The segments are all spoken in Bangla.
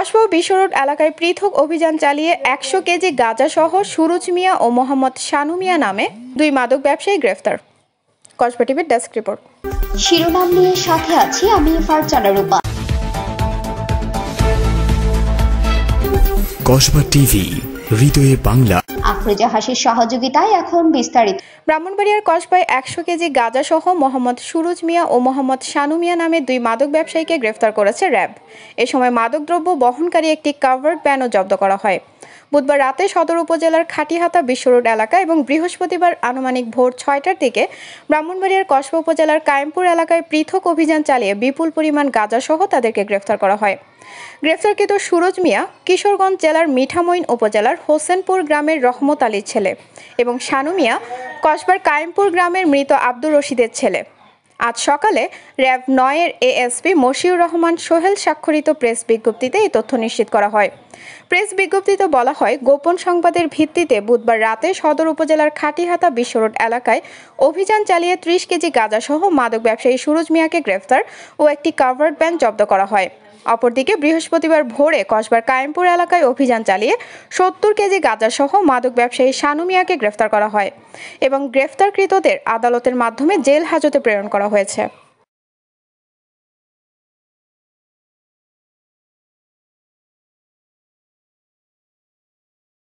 কসবা বিশ্ব রোড এলাকায় পৃথক অভিযান চালিয়ে ১০০ কেজি গাঁজাসহ সুরুজ মিয়া ও মোহাম্মদ শানু মিয়া নামে দুই মাদক ব্যবসায়ী গ্রেফতার। কসবা টিভির ডেস্ক রিপোর্ট। শিরোনাম নিয়ে সাথে আছি আমি ফারজানা রূপা। কসবা টিভি, হৃদয়ে বাংলা। আফরোজা হাসির সহযোগিতায় এখন বিস্তারিত। ব্রাহ্মণবাড়িয়ার কসবায় ১০০ কেজি গাঁজাসহ মোহাম্মদ সুরুজ মিয়া ও মোহাম্মদ শানু মিয়া নামে দুই মাদক ব্যবসায়ীকে গ্রেফতার করেছে র্যাব। এ সময় মাদকদ্রব্য বহনকারী একটি কাভার্ড ভ্যানও জব্দ করা হয়। বুধবার রাতে সদর উপজেলার খাটিহাতা বিশ্ব রোড এলাকা এবং বৃহস্পতিবার আনুমানিক ভোর ৬টার দিকে ব্রাহ্মণবাড়িয়ার কসবা উপজেলার কায়েমপুর এলাকায় পৃথক অভিযান চালিয়ে বিপুল পরিমাণ গাঁজাসহ তাদেরকে গ্রেফতার করা হয়। গ্রেফতারকৃত সুরজ মিয়া কিশোরগঞ্জ জেলার মিঠামইন উপজেলার হোসেনপুর গ্রামের রহমত আলীর ছেলে এবং শানু মিয়া কসবার কায়েমপুর গ্রামের মৃত আব্দুর রশিদের ছেলে। আজ সকালে র্যাব ৯-এর এএসপি মশিউর রহমান সোহেল স্বাক্ষরিত প্রেস বিজ্ঞপ্তিতে এই তথ্য নিশ্চিত করা হয়। প্রেস বিজ্ঞপ্তিতে বলা হয়, গোপন সংবাদের ভিত্তিতে বুধবার রাতে সদর উপজেলার খাটিহাতা বিশ্ব রোড এলাকায় অভিযান চালিয়ে ৩০ কেজি গাঁজাসহ মাদক ব্যবসায়ী সুরজ মিয়াকে গ্রেফতার ও একটি কাভার্ড ভ্যান জব্দ করা হয়। অপরদিকে বৃহস্পতিবার ভোরে কসবার কায়েমপুর এলাকায় অভিযান চালিয়ে ৭০ কেজি গাঁজাসহ মাদক ব্যবসায়ী শানু মিয়াকে গ্রেফতার করা হয় এবং গ্রেফতারকৃতদের আদালতের মাধ্যমে জেল হাজতে প্রেরণ করা হয়েছে।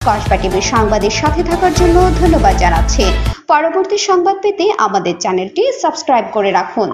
কসবা টিভির সংবাদের সাথে থাকার জন্য ধন্যবাদ জানাচ্ছি। পরবর্তী সংবাদ পেতে আমাদের চ্যানেলটি সাবস্ক্রাইব করে রাখুন।